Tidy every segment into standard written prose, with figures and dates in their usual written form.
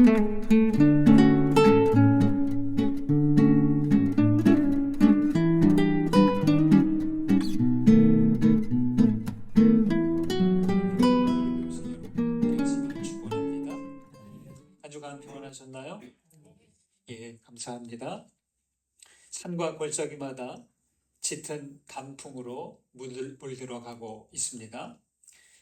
한 주간 평안하셨나요? 예, 감사합니다. 산과 골짜기마다 짙은 단풍으로 물들어가고 있습니다.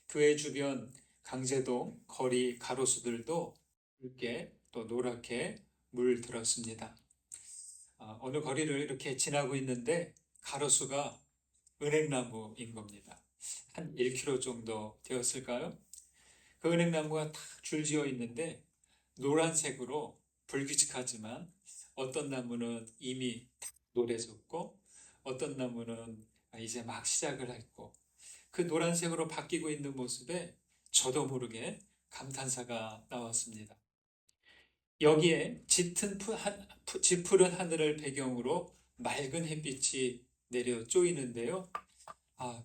교회 주변 강제동 거리 가로수들도 붉게 또 노랗게 물들었습니다. 어느 거리를 이렇게 지나고 있는데 가로수가 은행나무인 겁니다. 한 1km 정도 되었을까요? 그 은행나무가 다 줄지어 있는데 노란색으로 불규칙하지만 어떤 나무는 이미 노래졌고 어떤 나무는 이제 막 시작을 했고 그 노란색으로 바뀌고 있는 모습에 저도 모르게 감탄사가 나왔습니다. 여기에 짙은 하늘을 배경으로 맑은 햇빛이 내려 쪼이는데요.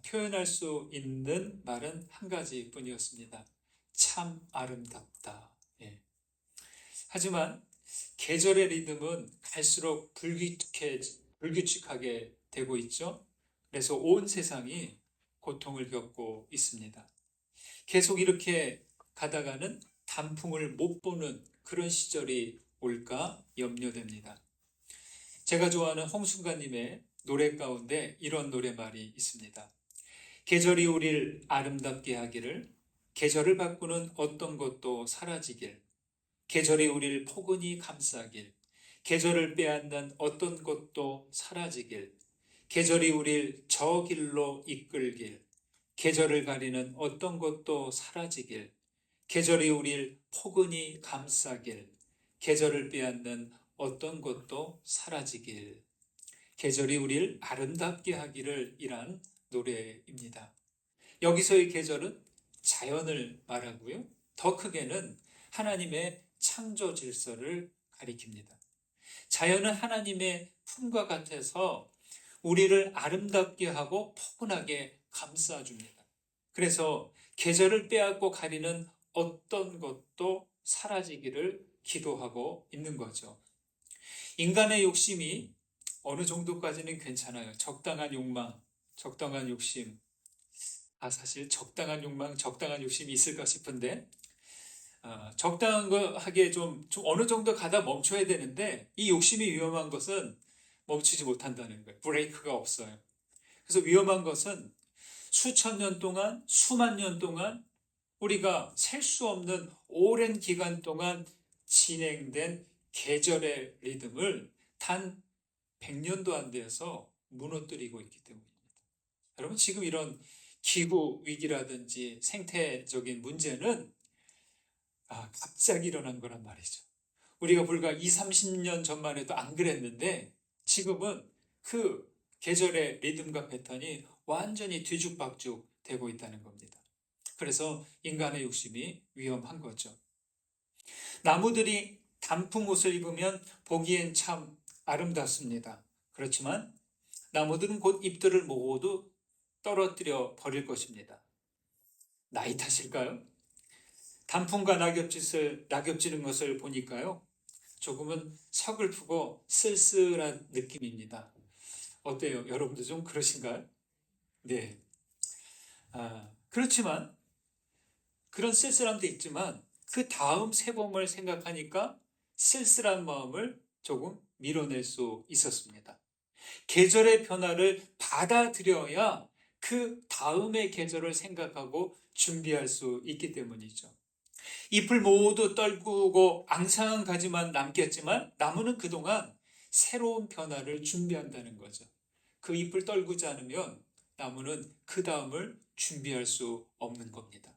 표현할 수 있는 말은 한 가지뿐이었습니다. 참 아름답다. 예. 하지만 계절의 리듬은 갈수록 불규칙하게 되고 있죠. 그래서 온 세상이 고통을 겪고 있습니다. 계속 이렇게 가다가는 단풍을 못 보는 그런 시절이 올까 염려됩니다. 제가 좋아하는 홍순가님의 노래 가운데 이런 노래말이 있습니다. 계절이 우릴 아름답게 하기를, 계절을 바꾸는 어떤 것도 사라지길, 계절이 우릴 포근히 감싸길, 계절을 빼앗는 어떤 것도 사라지길, 계절이 우릴 저 길로 이끌길, 계절을 가리는 어떤 것도 사라지길, 계절이 우릴 포근히 감싸길, 계절을 빼앗는 어떤 것도 사라지길, 계절이 우릴 아름답게 하기를 이란 노래입니다. 여기서의 계절은 자연을 말하고요. 더 크게는 하나님의 창조 질서를 가리킵니다. 자연은 하나님의 품과 같아서 우리를 아름답게 하고 포근하게 감싸줍니다. 그래서 계절을 빼앗고 가리는 어떤 것도 사라지기를 기도하고 있는 거죠. 인간의 욕심이 어느 정도까지는 괜찮아요. 적당한 욕망, 적당한 욕심. 사실 적당한 욕망, 적당한 욕심이 있을까 싶은데 적당한 거 하기에 좀 어느 정도 가다 멈춰야 되는데 이 욕심이 위험한 것은 멈추지 못한다는 거예요. 브레이크가 없어요. 그래서 위험한 것은 수천 년 동안, 수만 년 동안 우리가 셀 수 없는 오랜 기간 동안 진행된 계절의 리듬을 단 100년도 안 되어서 무너뜨리고 있기 때문입니다. 여러분, 지금 이런 기후 위기라든지 생태적인 문제는 갑자기 일어난 거란 말이죠. 우리가 불과 20, 30년 전만 해도 안 그랬는데 지금은 그 계절의 리듬과 패턴이 완전히 뒤죽박죽 되고 있다는 겁니다. 그래서 인간의 욕심이 위험한 거죠. 나무들이 단풍 옷을 입으면 보기엔 참 아름답습니다. 그렇지만 나무들은 곧 잎들을 모두 떨어뜨려 버릴 것입니다. 나이 탓일까요? 단풍과 낙엽지는 것을 보니까요, 조금은 서글프고 쓸쓸한 느낌입니다. 어때요? 여러분도 좀 그러신가요? 네. 그렇지만, 그런 쓸쓸함도 있지만, 그 다음 새봄을 생각하니까 쓸쓸한 마음을 조금 밀어낼 수 있었습니다. 계절의 변화를 받아들여야 그 다음의 계절을 생각하고 준비할 수 있기 때문이죠. 잎을 모두 떨구고 앙상한 가지만 남겠지만 나무는 그동안 새로운 변화를 준비한다는 거죠. 그 잎을 떨구지 않으면 나무는 그 다음을 준비할 수 없는 겁니다.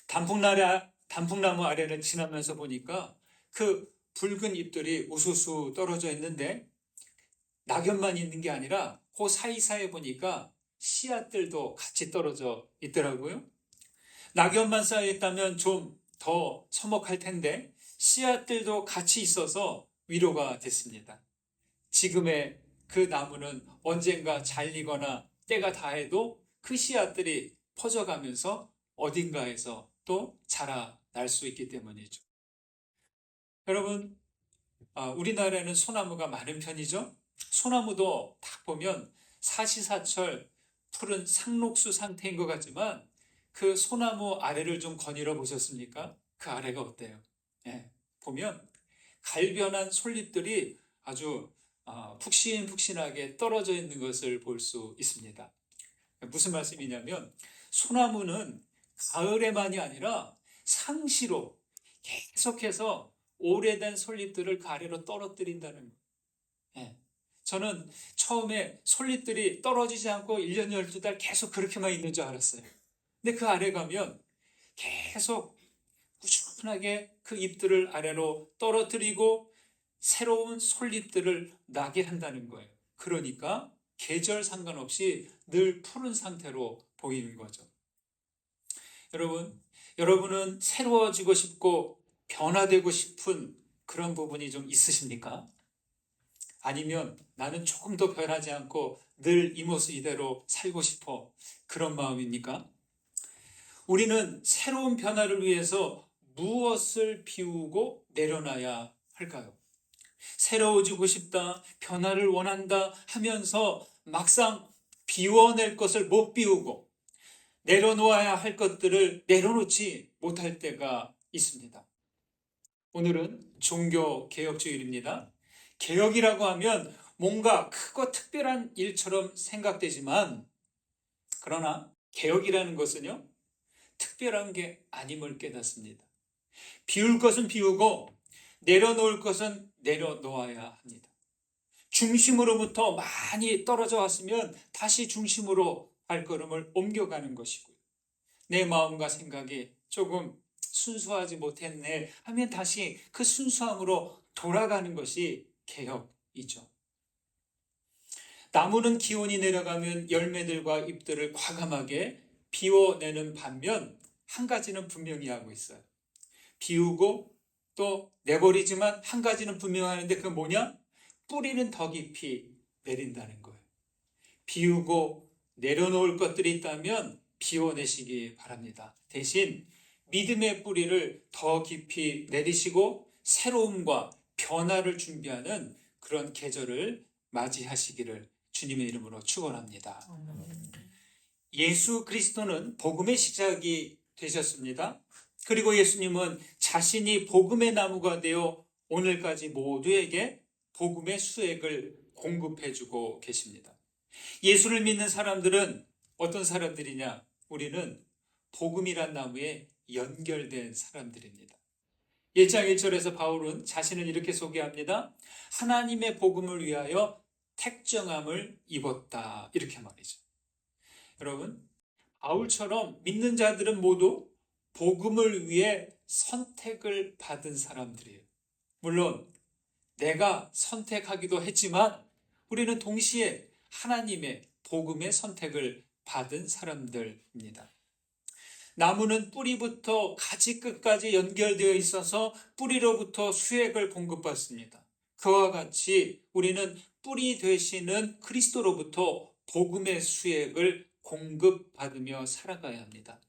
단풍나무 아래를 지나면서 보니까 그 붉은 잎들이 우수수 떨어져 있는데 낙엽만 있는 게 아니라 그 사이사이에 보니까 씨앗들도 같이 떨어져 있더라고요. 낙엽만 쌓여 있다면 좀 더 서먹할 텐데 씨앗들도 같이 있어서 위로가 됐습니다. 지금의 그 나무는 언젠가 잘리거나 때가 다해도 그 씨앗들이 퍼져가면서 어딘가에서 또 자라날 수 있기 때문이죠. 여러분, 우리나라에는 소나무가 많은 편이죠. 소나무도 딱 보면 사시사철 푸른 상록수 상태인 것 같지만 그 소나무 아래를 좀 거닐어 보셨습니까? 그 아래가 어때요? 예, 보면 갈변한 솔잎들이 아주 푹신푹신하게 떨어져 있는 것을 볼 수 있습니다. 무슨 말씀이냐면 소나무는 가을에만이 아니라 상시로 계속해서 오래된 솔잎들을 그 아래로 떨어뜨린다는 거예요. 예. 저는 처음에 솔잎들이 떨어지지 않고 1년 12달 계속 그렇게만 있는 줄 알았어요. 근데 그 아래 가면 계속 꾸준하게 그 잎들을 아래로 떨어뜨리고 새로운 솔잎들을 나게 한다는 거예요. 그러니까 계절 상관없이 늘 푸른 상태로 보이는 거죠. 여러분은 새로워지고 싶고 변화되고 싶은 그런 부분이 좀 있으십니까? 아니면 나는 조금 더 변하지 않고 늘 이 모습 이대로 살고 싶어 그런 마음입니까? 우리는 새로운 변화를 위해서 무엇을 비우고 내려놔야 할까요? 새로워지고 싶다, 변화를 원한다 하면서 막상 비워낼 것을 못 비우고 내려놓아야 할 것들을 내려놓지 못할 때가 있습니다. 오늘은 종교개혁주일입니다. 개혁이라고 하면 뭔가 크고 특별한 일처럼 생각되지만 그러나 개혁이라는 것은요, 특별한 게 아님을 깨닫습니다. 비울 것은 비우고 내려놓을 것은 내려놓아야 합니다. 중심으로부터 많이 떨어져 왔으면 다시 중심으로 발걸음을 옮겨가는 것이고요. 내 마음과 생각이 조금 순수하지 못했네 하면 다시 그 순수함으로 돌아가는 것이 개혁이죠. 나무는 기온이 내려가면 열매들과 잎들을 과감하게 비워내는 반면 한 가지는 분명히 하고 있어요. 비우고 또 내버리지만 한 가지는 분명하는데 그건 뭐냐? 뿌리는 더 깊이 내린다는 거예요. 비우고 내려놓을 것들이 있다면 비워내시기 바랍니다. 대신 믿음의 뿌리를 더 깊이 내리시고 새로움과 변화를 준비하는 그런 계절을 맞이하시기를 주님의 이름으로 축원합니다. 예수 그리스도는 복음의 시작이 되셨습니다. 그리고 예수님은 자신이 복음의 나무가 되어 오늘까지 모두에게 복음의 수액을 공급해주고 계십니다. 예수를 믿는 사람들은 어떤 사람들이냐? 우리는 복음이란 나무에 연결된 사람들입니다. 1장 1절에서 바울은 자신을 이렇게 소개합니다. 하나님의 복음을 위하여 택정함을 입었다. 이렇게 말이죠. 여러분, 바울처럼 믿는 자들은 모두 복음을 위해 선택을 받은 사람들이에요. 물론 내가 선택하기도 했지만 우리는 동시에 하나님의 복음의 선택을 받은 사람들입니다. 나무는 뿌리부터 가지 끝까지 연결되어 있어서 뿌리로부터 수액을 공급받습니다. 그와 같이 우리는 뿌리 되시는 그리스도로부터 복음의 수액을 공급받으며 살아가야 합니다.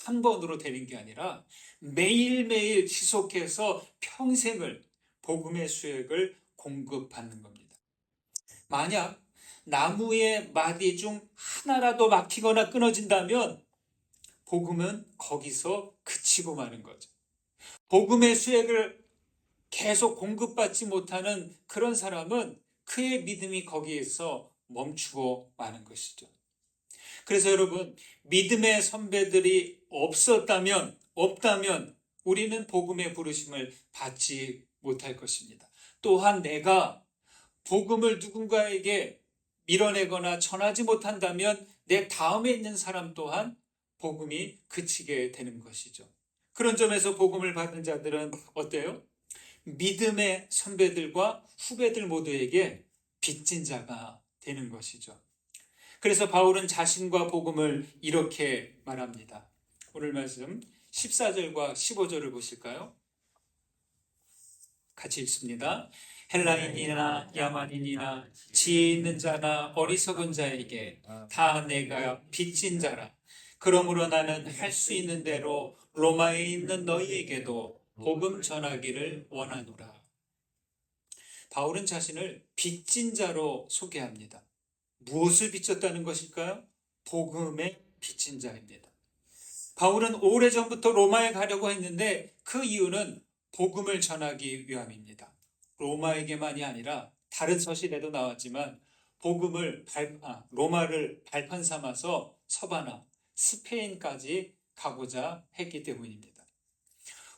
한 번으로 되는 게 아니라 매일매일 지속해서 평생을 복음의 수액을 공급받는 겁니다. 만약 나무의 마디 중 하나라도 막히거나 끊어진다면 복음은 거기서 그치고 마는 거죠. 복음의 수액을 계속 공급받지 못하는 그런 사람은 그의 믿음이 거기에서 멈추고 마는 것이죠. 그래서 여러분, 믿음의 선배들이 없다면 우리는 복음의 부르심을 받지 못할 것입니다. 또한 내가 복음을 누군가에게 밀어내거나 전하지 못한다면 내 다음에 있는 사람 또한 복음이 그치게 되는 것이죠. 그런 점에서 복음을 받은 자들은 어때요? 믿음의 선배들과 후배들 모두에게 빚진 자가 되는 것이죠. 그래서 바울은 자신과 복음을 이렇게 말합니다. 오늘 말씀 14절과 15절을 보실까요? 같이 읽습니다. 헬라인이나 야만인이나 지혜 있는 자나 어리석은 자에게 다 내가 빚진 자라. 그러므로 나는 할 수 있는 대로 로마에 있는 너희에게도 복음 전하기를 원하노라. 바울은 자신을 빚진 자로 소개합니다. 무엇을 빚졌다는 것일까요? 복음의 빚진 자입니다. 바울은 오래전부터 로마에 가려고 했는데 그 이유는 복음을 전하기 위함입니다. 로마에게만이 아니라 다른 서신에도 나왔지만 로마를 발판 삼아서 서바나, 스페인까지 가고자 했기 때문입니다.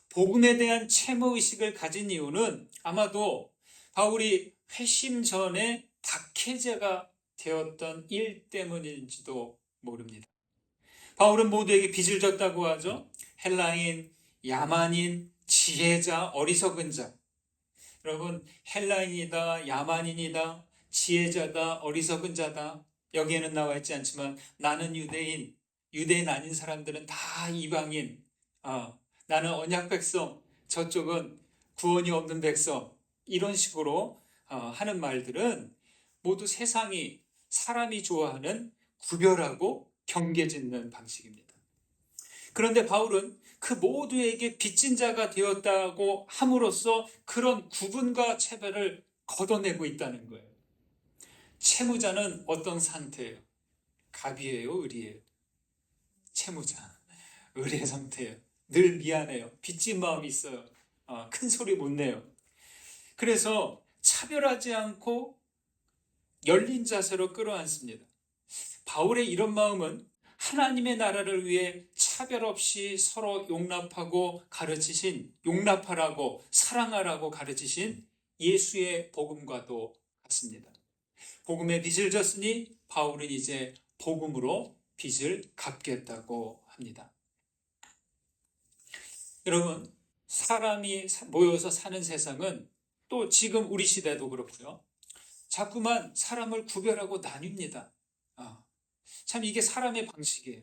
복음에 대한 채무의식을 가진 이유는 아마도 바울이 회심 전에 박해자가 되었던 일 때문인지도 모릅니다. 바울은 모두에게 빚을 졌다고 하죠. 헬라인, 야만인, 지혜자, 어리석은 자. 여러분, 헬라인이다, 야만인이다, 지혜자다, 어리석은 자다. 여기에는 나와 있지 않지만 나는 유대인, 유대인 아닌 사람들은 다 이방인. 나는 언약 백성, 저쪽은 구원이 없는 백성. 이런 식으로 하는 말들은 모두 세상이 사람이 좋아하는 구별하고 경계짓는 방식입니다. 그런데 바울은 그 모두에게 빚진 자가 되었다고 함으로써 그런 구분과 차별을 걷어내고 있다는 거예요. 채무자는 어떤 상태예요? 갑이에요, 을이에요? 채무자, 을의 상태예요. 늘 미안해요. 빚진 마음이 있어요. 큰 소리 못 내요. 그래서 차별하지 않고 열린 자세로 끌어안습니다. 바울의 이런 마음은 하나님의 나라를 위해 차별 없이 서로 용납하고 가르치신, 용납하라고 사랑하라고 가르치신 예수의 복음과도 같습니다. 복음의 빚을 졌으니 바울은 이제 복음으로 빚을 갚겠다고 합니다. 여러분, 사람이 모여서 사는 세상은 또 지금 우리 시대도 그렇고요. 자꾸만 사람을 구별하고 나뉩니다. 참 이게 사람의 방식이에요.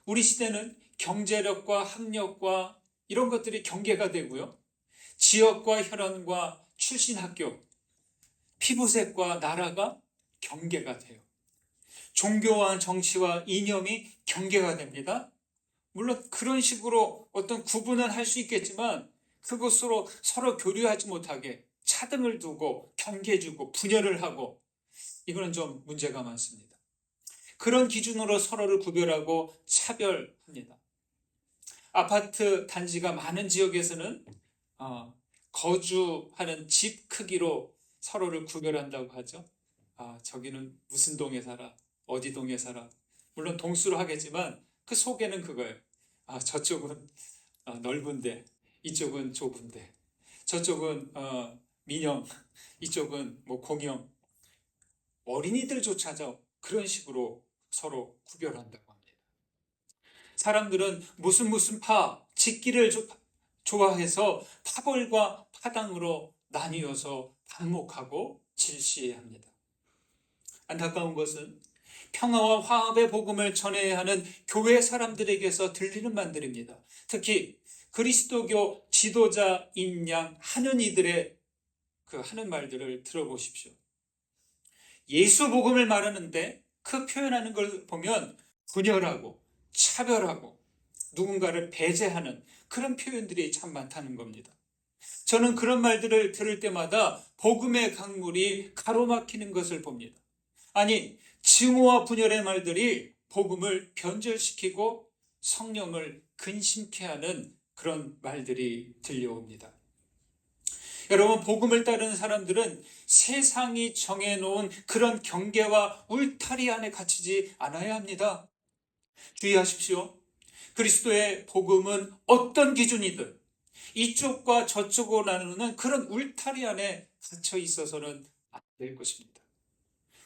우리 시대는 경제력과 학력과 이런 것들이 경계가 되고요. 지역과 혈연과 출신 학교, 피부색과 나라가 경계가 돼요. 종교와 정치와 이념이 경계가 됩니다. 물론 그런 식으로 어떤 구분은 할 수 있겠지만 그것으로 서로 교류하지 못하게 차등을 두고 경계 주고 분열을 하고 이거는 좀 문제가 많습니다. 그런 기준으로 서로를 구별하고 차별합니다. 아파트 단지가 많은 지역에서는 거주하는 집 크기로 서로를 구별한다고 하죠. 저기는 무슨 동에 살아, 어디 동에 살아. 물론 동수로 하겠지만 그 속에는 그거예요. 저쪽은 넓은데 이쪽은 좁은데 저쪽은 민영, 이쪽은 뭐 공영. 어린이들조차도 그런 식으로 서로 구별한다고 합니다. 사람들은 무슨 파, 직기를 좋아해서 파벌과 파당으로 나뉘어서 반목하고 질시합니다. 안타까운 것은 평화와 화합의 복음을 전해야 하는 교회 사람들에게서 들리는 말들입니다. 특히 그리스도교 지도자인 양 하는 이들의 그 하는 말들을 들어보십시오. 예수 복음을 말하는데 그 표현하는 걸 보면 분열하고 차별하고 누군가를 배제하는 그런 표현들이 참 많다는 겁니다. 저는 그런 말들을 들을 때마다 복음의 강물이 가로막히는 것을 봅니다. 아니, 증오와 분열의 말들이 복음을 변절시키고 성령을 근심케 하는 그런 말들이 들려옵니다. 여러분, 복음을 따르는 사람들은 세상이 정해놓은 그런 경계와 울타리 안에 갇히지 않아야 합니다. 주의하십시오. 그리스도의 복음은 어떤 기준이든 이쪽과 저쪽으로 나누는 그런 울타리 안에 갇혀 있어서는 안 될 것입니다.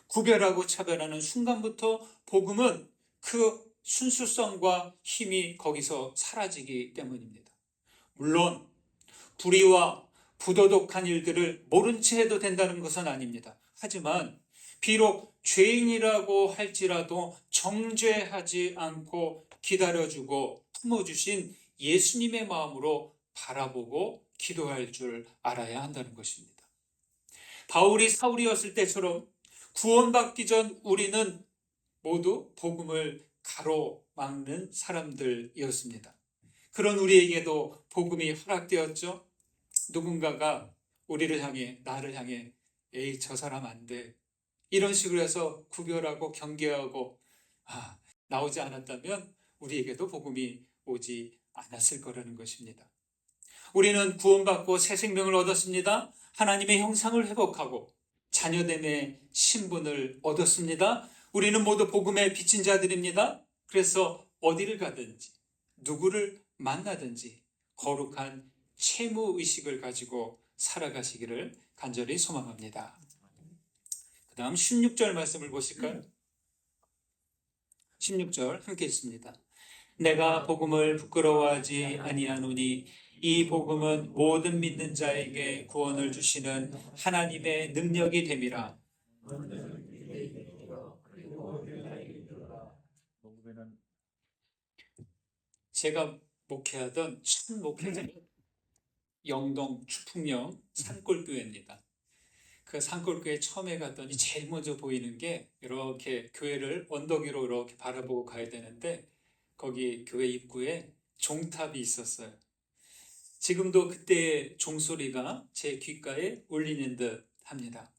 구별하고 차별하는 순간부터 복음은 그 순수성과 힘이 거기서 사라지기 때문입니다. 물론 불의와 부도덕한 일들을 모른 채 해도 된다는 것은 아닙니다. 하지만 비록 죄인이라고 할지라도 정죄하지 않고 기다려주고 품어주신 예수님의 마음으로 바라보고 기도할 줄 알아야 한다는 것입니다. 바울이 사울이었을 때처럼 구원받기 전 우리는 모두 복음을 가로막는 사람들이었습니다. 그런 우리에게도 복음이 허락되었죠. 누군가가 우리를 향해, 나를 향해, 에이, 저 사람 안 돼, 이런 식으로 해서 구별하고 경계하고 나오지 않았다면 우리에게도 복음이 오지 않았을 거라는 것입니다. 우리는 구원받고 새 생명을 얻었습니다. 하나님의 형상을 회복하고 자녀됨의 신분을 얻었습니다. 우리는 모두 복음에 빚진 자들입니다. 그래서 어디를 가든지 누구를 만나든지 거룩한 채무의식을 가지고 살아가시기를 간절히 소망합니다. 그 다음 16절 말씀을 보실까요? 16절 함께 읽습니다. 내가 복음을 부끄러워하지 아니하노니 이 복음은 모든 믿는 자에게 구원을 주시는 하나님의 능력이 됨이라. 제가 목회하던 첫 목회자는 영동 추풍령 산골교회입니다. 그 산골교회 처음에 갔더니 제일 먼저 보이는 게 이렇게 교회를 언덕 위로 이렇게 바라보고 가야 되는데 거기 교회 입구에 종탑이 있었어요. 지금도 그때의 종소리가 제 귓가에 울리는 듯 합니다.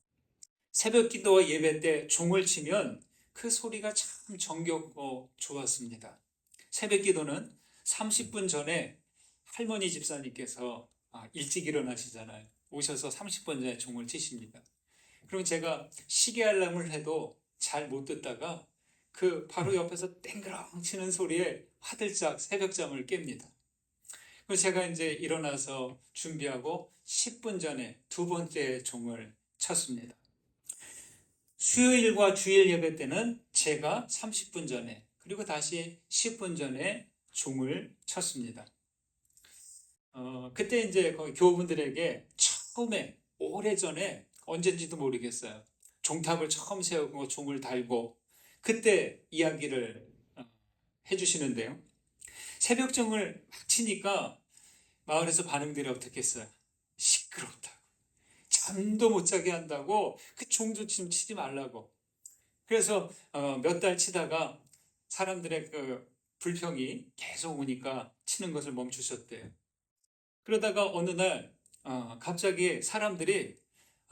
새벽 기도와 예배 때 종을 치면 그 소리가 참 정겹고 좋았습니다. 새벽 기도는 30분 전에 할머니 집사님께서 일찍 일어나시잖아요. 오셔서 30분 전에 종을 치십니다. 그럼 제가 시계 알람을 해도 잘 못 듣다가 그 바로 옆에서 땡그랑 치는 소리에 화들짝 새벽잠을 깹니다. 그래서 제가 이제 일어나서 준비하고 10분 전에 두 번째 종을 쳤습니다. 수요일과 주일 예배 때는 제가 30분 전에 그리고 다시 10분 전에 종을 쳤습니다. 그때 이제 거기 교우분들에게 처음에 오래전에 언젠지도 모르겠어요. 종탑을 처음 세우고 종을 달고 그때 이야기를 해주시는데요. 새벽종을 막 치니까 마을에서 반응들이 어떻겠어요? 시끄럽다고, 잠도 못 자게 한다고, 그 종도 지금 치지 말라고. 그래서 몇 달 치다가 사람들의 그 불평이 계속 오니까 치는 것을 멈추셨대요. 그러다가 어느 날 갑자기 사람들이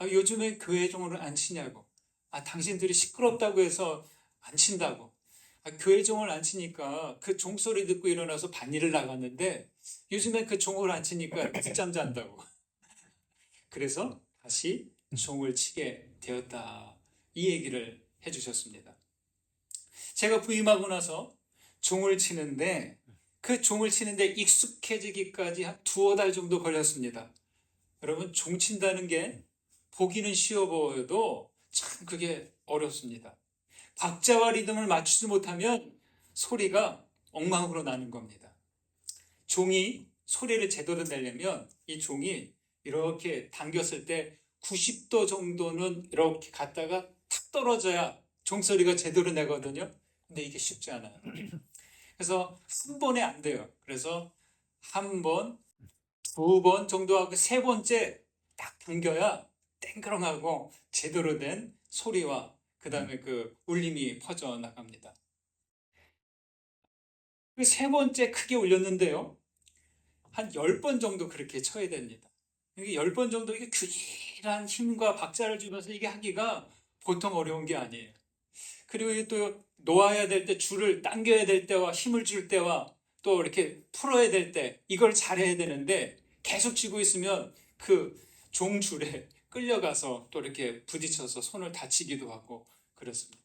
요즘에 교회 종을 안 치냐고, 당신들이 시끄럽다고 해서 안 친다고, 교회 종을 안 치니까 그 종소리 듣고 일어나서 반일을 나갔는데 요즘에 그 종을 안 치니까 늦잠 잔다고. 그래서 다시 종을 치게 되었다, 이 얘기를 해주셨습니다. 제가 부임하고 나서 종을 치는데 그 종을 치는데 익숙해지기까지 한 두어 달 정도 걸렸습니다. 여러분, 종 친다는 게 보기는 쉬워 보여도 참 그게 어렵습니다. 박자와 리듬을 맞추지 못하면 소리가 엉망으로 나는 겁니다. 종이 소리를 제대로 내려면 이 종이 이렇게 당겼을 때 90도 정도는 이렇게 갔다가 탁 떨어져야 종소리가 제대로 나거든요. 근데 이게 쉽지 않아요. 그래서 한 번에 안 돼요. 그래서 한 번, 두 번 정도 하고 세 번째 딱 당겨야 땡그렁하고 제대로 된 소리와 그 다음에 그 울림이 퍼져나갑니다. 그 세 번째 크게 울렸는데요. 한 10번 정도 그렇게 쳐야 됩니다. 이게 10번 정도 이게 균일한 힘과 박자를 주면서 이게 하기가 보통 어려운 게 아니에요. 그리고 이게 또 놓아야 될 때, 줄을 당겨야 될 때와 힘을 줄 때와 또 이렇게 풀어야 될 때 이걸 잘해야 되는데 계속 쥐고 있으면 그 종줄에 끌려가서 또 이렇게 부딪혀서 손을 다치기도 하고 그렇습니다.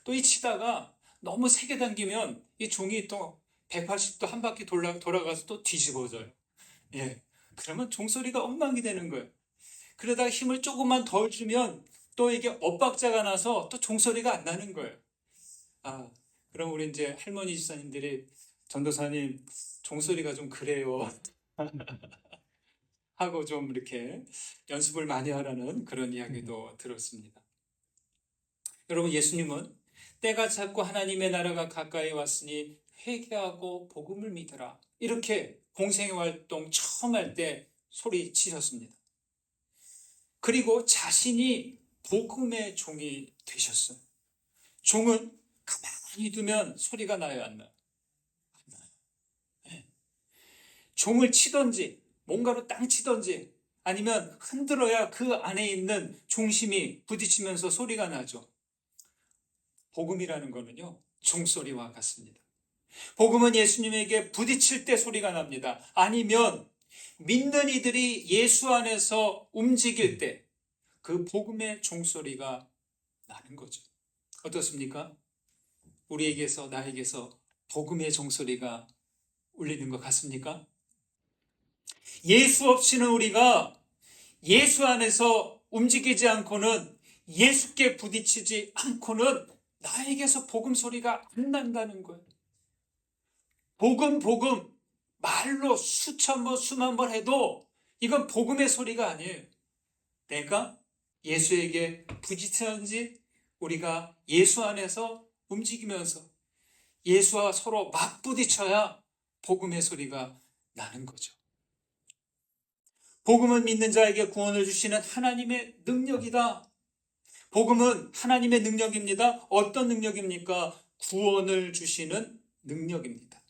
또 이 치다가 너무 세게 당기면 이 종이 또 180도 한 바퀴 돌아가서 또 뒤집어져요. 예. 그러면 종소리가 엉망이 되는 거예요. 그러다가 힘을 조금만 덜 주면 또 이게 엇박자가 나서 또 종소리가 안 나는 거예요. 그럼 우리 이제 할머니 집사님들이 전도사님 종소리가 좀 그래요 하고 좀 이렇게 연습을 많이 하라는 그런 이야기도 들었습니다. 여러분, 예수님은 때가 찼고 하나님의 나라가 가까이 왔으니 회개하고 복음을 믿으라, 이렇게 공생의 활동 처음 할 때 소리치셨습니다. 그리고 자신이 복음의 종이 되셨어요. 종은 가만히 두면 소리가 나요, 안 나요? 안 나요. 네. 종을 치던지 뭔가로 땅 치던지 아니면 흔들어야 그 안에 있는 중심이 부딪히면서 소리가 나죠. 복음이라는 거는요, 종소리와 같습니다. 복음은 예수님에게 부딪힐 때 소리가 납니다. 아니면 믿는 이들이 예수 안에서 움직일 때 그 복음의 종소리가 나는 거죠. 어떻습니까? 우리에게서, 나에게서 복음의 종소리가 울리는 것 같습니까? 예수 없이는 우리가 예수 안에서 움직이지 않고는, 예수께 부딪히지 않고는 나에게서 복음 소리가 안 난다는 거예요. 복음, 복음, 말로 수천 번, 수만 번 해도 이건 복음의 소리가 아니에요. 내가 예수에게 부딪히는지, 우리가 예수 안에서 움직이면서 예수와 서로 맞부딪혀야 복음의 소리가 나는 거죠. 복음은 믿는 자에게 구원을 주시는 하나님의 능력이다. 복음은 하나님의 능력입니다. 어떤 능력입니까? 구원을 주시는 능력입니다.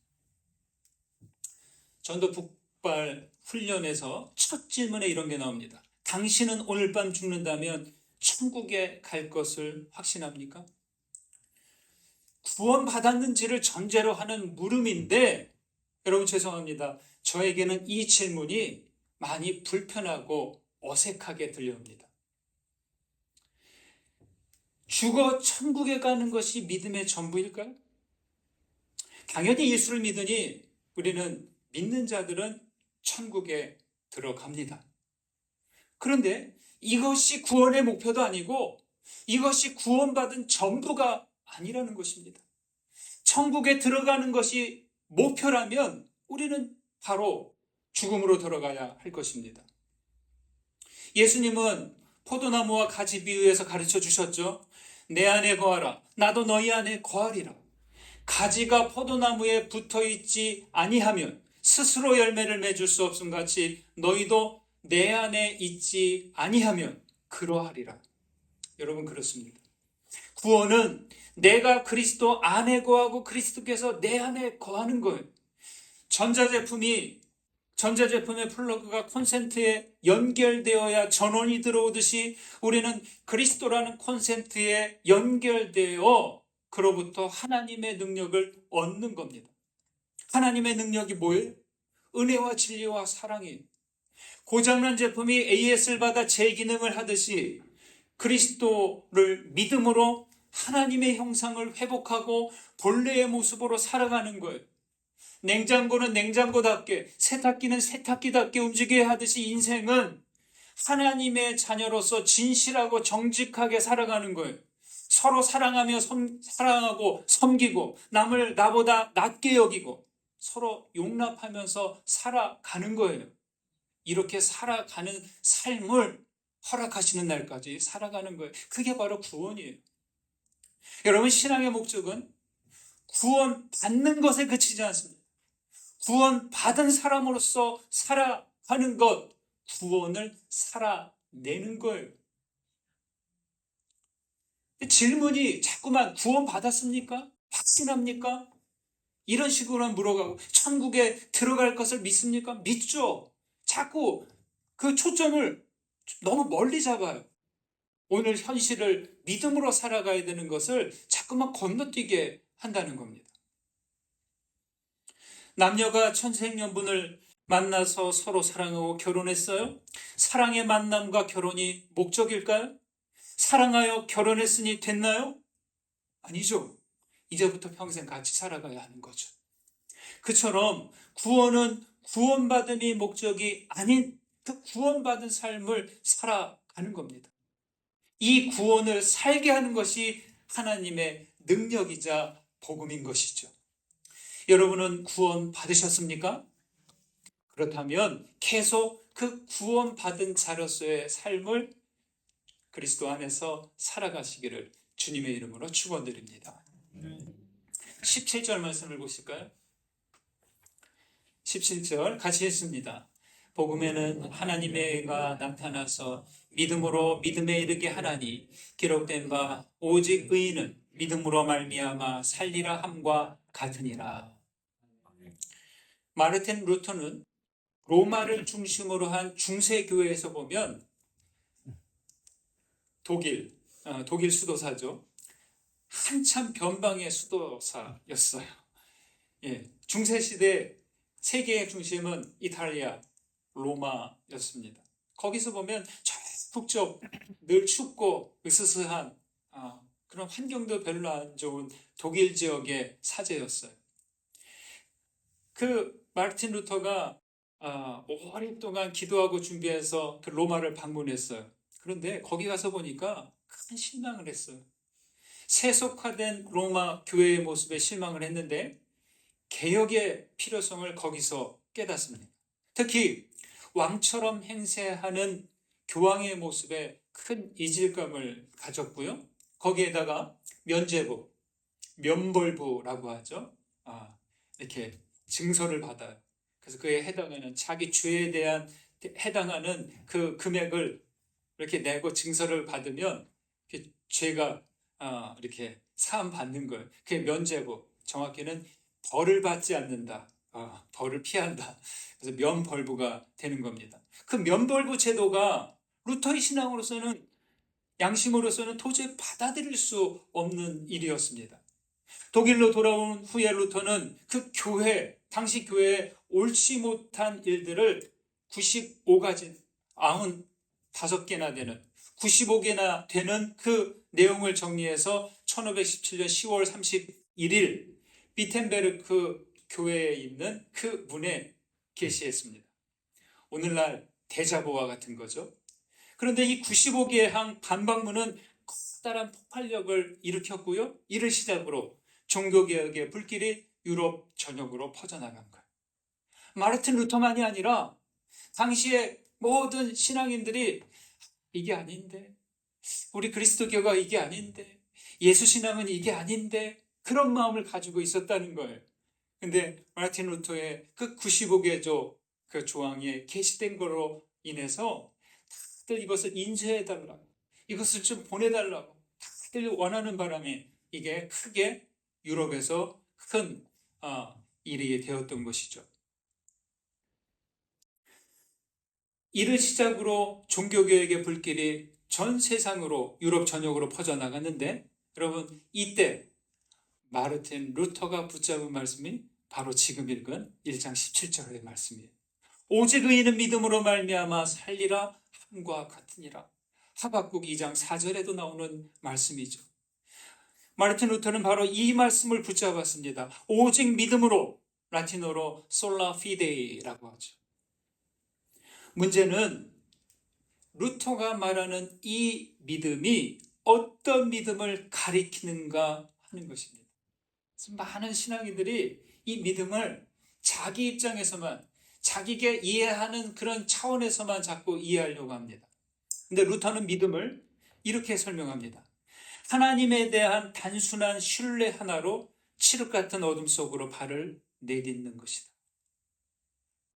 전도 북발 훈련에서 첫 질문에 이런 게 나옵니다. 당신은 오늘 밤 죽는다면 천국에 갈 것을 확신합니까? 구원받았는지를 전제로 하는 물음인데, 여러분 죄송합니다. 저에게는 이 질문이 많이 불편하고 어색하게 들려옵니다. 죽어 천국에 가는 것이 믿음의 전부일까요? 당연히 예수를 믿으니 우리는, 믿는 자들은 천국에 들어갑니다. 그런데 이것이 구원의 목표도 아니고 이것이 구원받은 전부가 아니라는 것입니다. 천국에 들어가는 것이 목표라면 우리는 바로 죽음으로 들어가야 할 것입니다. 예수님은 포도나무와 가지 비유에서 가르쳐 주셨죠. 내 안에 거하라, 나도 너희 안에 거하리라. 가지가 포도나무에 붙어있지 아니하면 스스로 열매를 맺을 수 없음 같이 너희도 내 안에 있지 아니하면 그러하리라. 여러분 그렇습니다. 구원은 내가 그리스도 안에 거하고 그리스도께서 내 안에 거하는 거예요. 전자제품의 플러그가 콘센트에 연결되어야 전원이 들어오듯이 우리는 그리스도라는 콘센트에 연결되어 그로부터 하나님의 능력을 얻는 겁니다. 하나님의 능력이 뭐예요? 은혜와 진리와 사랑이에요. 고장난 제품이 AS를 받아 재기능을 하듯이 그리스도를 믿음으로 하나님의 형상을 회복하고 본래의 모습으로 살아가는 거예요. 냉장고는 냉장고답게, 세탁기는 세탁기답게 움직여야 하듯이 인생은 하나님의 자녀로서 진실하고 정직하게 살아가는 거예요. 서로 사랑하며 사랑하고 섬기고 남을 나보다 낮게 여기고 서로 용납하면서 살아가는 거예요. 이렇게 살아가는 삶을 허락하시는 날까지 살아가는 거예요. 그게 바로 구원이에요. 여러분, 신앙의 목적은 구원 받는 것에 그치지 않습니다. 구원 받은 사람으로서 살아가는 것, 구원을 살아내는 거예요. 질문이 자꾸만 구원 받았습니까? 확신합니까? 이런 식으로만 물어가고, 천국에 들어갈 것을 믿습니까? 믿죠. 자꾸 그 초점을 너무 멀리 잡아요. 오늘 현실을 믿음으로 살아가야 되는 것을 자꾸만 건너뛰게 한다는 겁니다. 남녀가 천생연분을 만나서 서로 사랑하고 결혼했어요? 사랑의 만남과 결혼이 목적일까요? 사랑하여 결혼했으니 됐나요? 아니죠. 이제부터 평생 같이 살아가야 하는 거죠. 그처럼 구원은 구원받음이 목적이 아닌 그 구원받은 삶을 살아가는 겁니다. 이 구원을 살게 하는 것이 하나님의 능력이자 복음인 것이죠. 여러분은 구원 받으셨습니까? 그렇다면 계속 그 구원받은 자로서의 삶을 그리스도 안에서 살아가시기를 주님의 이름으로 축원드립니다. 17절 말씀을 보실까요? 17절 같이 읽습니다. 복음에는 하나님의 의가 나타나서 믿음으로 믿음에 이르게 하나니 기록된 바 오직 의인은 믿음으로 말미암아 살리라 함과 같으니라. 마르틴 루터는 로마를 중심으로 한 중세 교회에서 보면 독일 수도사죠. 한참 변방의 수도사였어요. 예, 중세 시대 세계의 중심은 이탈리아, 로마였습니다. 거기서 보면 저 북쪽 늘 춥고 으스스한 그런 환경도 별로 안 좋은 독일 지역의 사제였어요. 그 마르틴 루터가 오랫동안 기도하고 준비해서 그 로마를 방문했어요. 그런데 거기 가서 보니까 큰 실망을 했어요. 세속화된 로마 교회의 모습에 실망을 했는데 개혁의 필요성을 거기서 깨닫습니다. 특히 왕처럼 행세하는 교황의 모습에 큰 이질감을 가졌고요. 거기에다가 면죄부, 면벌부라고 하죠. 이렇게 증서를 받아요. 그래서 그에 해당하는 자기 죄에 대한 해당하는 그 금액을 이렇게 내고 증서를 받으면 죄가 이렇게 사함 받는 거예요. 그게 면죄부, 정확히는 벌을 받지 않는다. 벌을 피한다. 그래서 면벌부가 되는 겁니다. 그 면벌부 제도가 루터의 신앙으로서는 양심으로서는 도저히 받아들일 수 없는 일이었습니다. 독일로 돌아온 후에 루터는 그 당시 교회에 옳지 못한 일들을 95가지, 95개나 되는, 95개나 되는 그 내용을 정리해서 1517년 10월 31일 비텐베르크 교회에 있는 그 문에 게시했습니다. 오늘날 대자보와 같은 거죠. 그런데 이 95개의 반박문은 커다란 폭발력을 일으켰고요. 이를 시작으로 종교개혁의 불길이 유럽 전역으로 퍼져나간 거예요. 마르틴 루터만이 아니라 당시에 모든 신앙인들이 이게 아닌데, 우리 그리스도교가 이게 아닌데, 예수 신앙은 이게 아닌데, 그런 마음을 가지고 있었다는 거예요. 근데 마르틴 루터의 그 95개조 그 조항에 게시된 거로 인해서 다들 이것을 인쇄해달라고, 이것을 좀 보내달라고 다들 원하는 바람에 이게 크게 유럽에서 큰 일이 되었던 것이죠. 이를 시작으로 종교개혁의 불길이 전 세상으로 유럽 전역으로 퍼져나갔는데, 여러분, 이때 마르틴 루터가 붙잡은 말씀이 바로 지금 읽은 1장 17절의 말씀이에요. 오직 의인은 믿음으로 말미암아 살리라 함과 같으니라. 하박국 2장 4절에도 나오는 말씀이죠. 마르틴 루터는 바로 이 말씀을 붙잡았습니다. 오직 믿음으로, 라틴어로 솔라 피데이라고 하죠. 문제는 루터가 말하는 이 믿음이 어떤 믿음을 가리키는가 하는 것입니다. 많은 신앙인들이 이 믿음을 자기 입장에서만, 자기가 이해하는 그런 차원에서만 자꾸 이해하려고 합니다. 근데 루터는 믿음을 이렇게 설명합니다. 하나님에 대한 단순한 신뢰 하나로 칠흑 같은 어둠 속으로 발을 내딛는 것이다.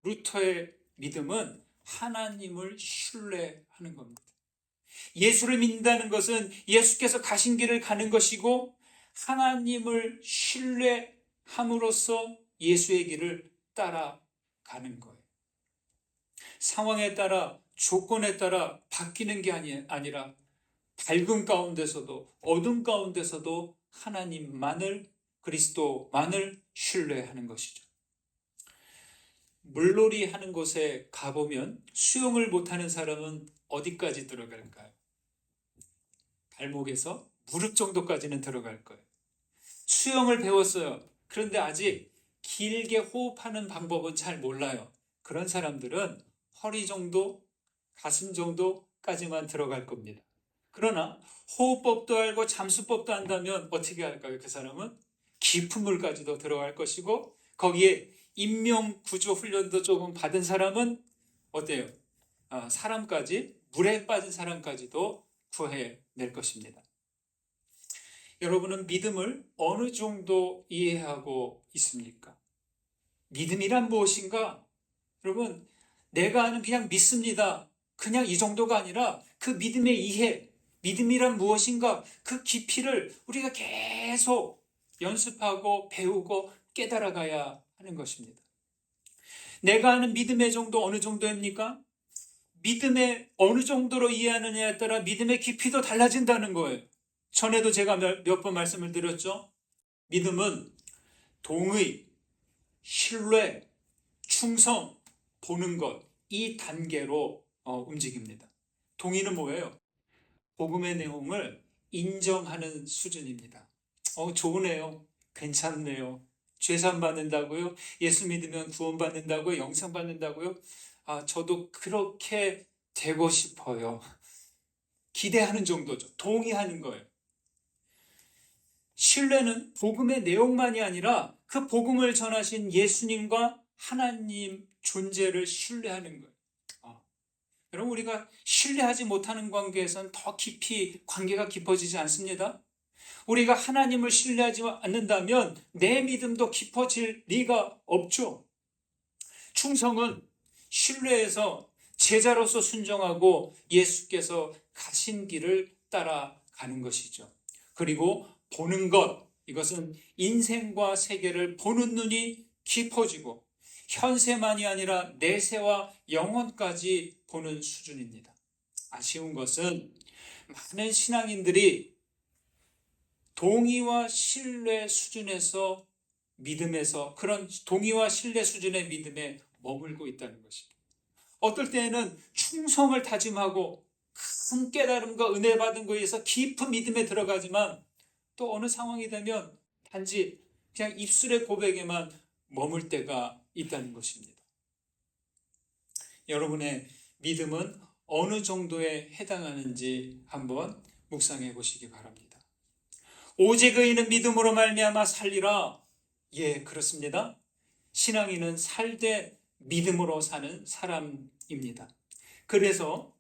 루터의 믿음은 하나님을 신뢰하는 겁니다. 예수를 믿는다는 것은 예수께서 가신 길을 가는 것이고, 하나님을 신뢰함으로써 예수의 길을 따라가는 거예요. 상황에 따라, 조건에 따라 바뀌는 게 아니라 밝음 가운데서도 어둠 가운데서도 하나님만을, 그리스도만을 신뢰하는 것이죠. 물놀이 하는 곳에 가보면 수영을 못하는 사람은 어디까지 들어갈까요? 발목에서 무릎 정도까지는 들어갈 거예요. 수영을 배웠어요. 그런데 아직 길게 호흡하는 방법은 잘 몰라요. 그런 사람들은 허리 정도, 가슴 정도까지만 들어갈 겁니다. 그러나 호흡법도 알고 잠수법도 안다면 어떻게 할까요? 그 사람은 깊은 물까지도 들어갈 것이고, 거기에 인명구조 훈련도 조금 받은 사람은 어때요? 물에 빠진 사람까지도 구해낼 것입니다. 여러분은 믿음을 어느 정도 이해하고 있습니까? 믿음이란 무엇인가? 여러분, 내가 아는 그냥 믿습니다, 그냥 이 정도가 아니라 그 믿음의 이해, 믿음이란 무엇인가, 그 깊이를 우리가 계속 연습하고 배우고 깨달아가야 하는 것입니다. 내가 아는 믿음의 정도 어느 정도입니까? 믿음의 어느 정도로 이해하느냐에 따라 믿음의 깊이도 달라진다는 거예요. 전에도 제가 몇 번 말씀을 드렸죠. 믿음은 동의, 신뢰, 충성, 보는 것, 이 단계로 움직입니다. 동의는 뭐예요? 복음의 내용을 인정하는 수준입니다. 좋으네요. 괜찮네요. 죄산 받는다고요? 예수 믿으면 구원 받는다고요? 영생 받는다고요? 저도 그렇게 되고 싶어요. 기대하는 정도죠. 동의하는 거예요. 신뢰는 복음의 내용만이 아니라 그 복음을 전하신 예수님과 하나님 존재를 신뢰하는 거예요. 여러분, 우리가 신뢰하지 못하는 관계에서는 더 깊이 관계가 깊어지지 않습니다. 우리가 하나님을 신뢰하지 않는다면 내 믿음도 깊어질 리가 없죠. 충성은 신뢰해서 제자로서 순종하고 예수께서 가신 길을 따라가는 것이죠. 그리고 보는 것, 이것은 인생과 세계를 보는 눈이 깊어지고 현세만이 아니라 내세와 영혼까지 보는 수준입니다. 아쉬운 것은 많은 신앙인들이 동의와 신뢰 수준에서 믿음에서 그런 동의와 신뢰 수준의 믿음에 머물고 있다는 것입니다. 어떨 때에는 충성을 다짐하고 큰 깨달음과 은혜 받은 것에 의해서 깊은 믿음에 들어가지만 또 어느 상황이 되면 단지 그냥 입술의 고백에만 머물 때가 있다는 것입니다. 여러분의 믿음은 어느 정도에 해당하는지 한번 묵상해 보시기 바랍니다. 오직 의인은 믿음으로 말미암아 살리라. 예, 그렇습니다. 신앙인은 살되 믿음으로 사는 사람입니다. 그래서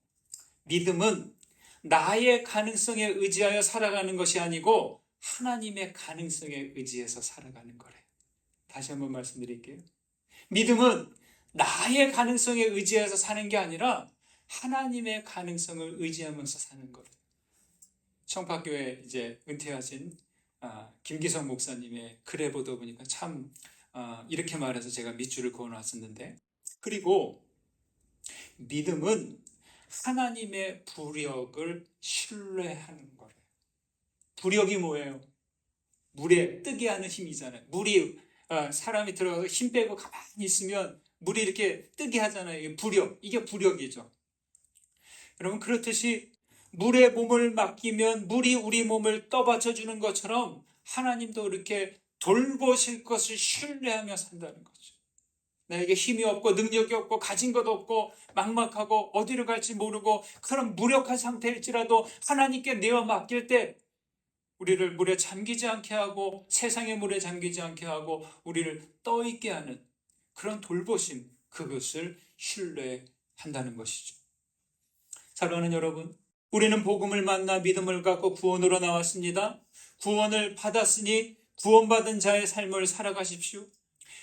믿음은 나의 가능성에 의지하여 살아가는 것이 아니고 하나님의 가능성에 의지해서 살아가는 거래요. 다시 한번 말씀드릴게요. 믿음은 나의 가능성에 의지해서 사는 게 아니라 하나님의 가능성을 의지하면서 사는 거예요. 청파교회 이제 은퇴하신 김기성 목사님의 글에 보다 보니까 참 이렇게 말해서 제가 밑줄을 그어놨었는데, 그리고 믿음은 하나님의 부력을 신뢰하는 거예요. 부력이 뭐예요? 물에 뜨게 하는 힘이잖아요. 물이 사람이 들어가서 힘 빼고 가만히 있으면 물이 이렇게 뜨게 하잖아요. 이게 부력, 이게 부력이죠. 여러분, 그렇듯이 물에 몸을 맡기면 물이 우리 몸을 떠받쳐 주는 것처럼 하나님도 이렇게 돌보실 것을 신뢰하며 산다는 거죠. 나에게 힘이 없고 능력이 없고 가진 것 없고 막막하고 어디로 갈지 모르고 그런 무력한 상태일지라도 하나님께 내어 맡길 때 우리를 물에 잠기지 않게 하고 세상의 물에 잠기지 않게 하고 우리를 떠있게 하는 그런 돌보심, 그것을 신뢰한다는 것이죠. 사랑하는 여러분, 우리는 복음을 만나 믿음을 갖고 구원으로 나왔습니다. 구원을 받았으니 구원받은 자의 삶을 살아가십시오.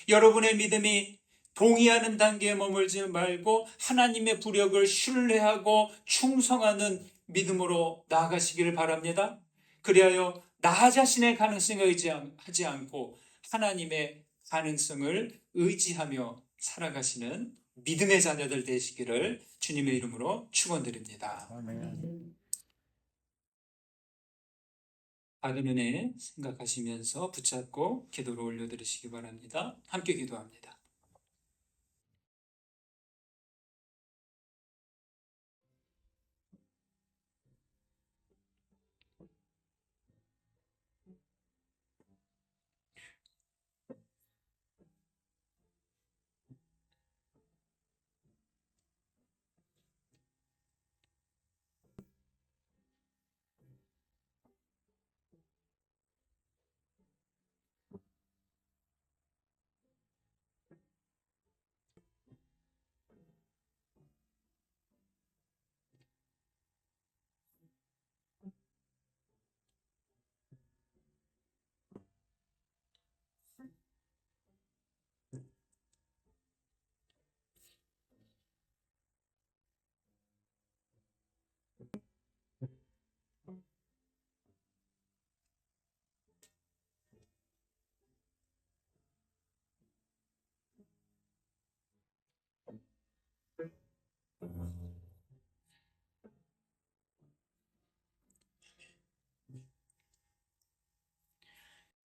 여러분의 믿음이 동의하는 단계에 머물지 말고 하나님의 부력을 신뢰하고 충성하는 믿음으로 나아가시기를 바랍니다. 그리하여 나 자신의 가능성에 의지하지 않고 하나님의 가능성을 의지하며 살아가시는 믿음의 자녀들 되시기를 주님의 이름으로 축원드립니다. 받은 은혜 생각하시면서 붙잡고 기도를 올려드리시기 바랍니다. 함께 기도합니다.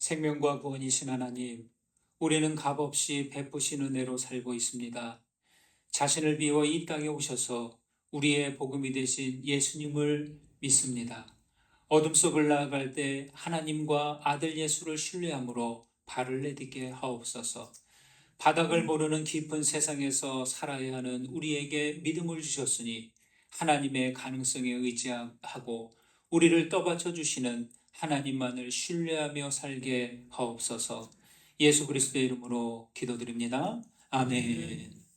생명과 구원이신 하나님, 우리는 값없이 베푸신 은혜로 살고 있습니다. 자신을 비워 이 땅에 오셔서 우리의 복음이 되신 예수님을 믿습니다. 어둠 속을 나아갈 때 하나님과 아들 예수를 신뢰함으로 발을 내딛게 하옵소서. 바닥을 모르는 깊은 세상에서 살아야 하는 우리에게 믿음을 주셨으니 하나님의 가능성에 의지하고 우리를 떠받쳐 주시는 하나님만을 신뢰하며 살게 하옵소서. 예수 그리스도의 이름으로 기도드립니다. 아멘.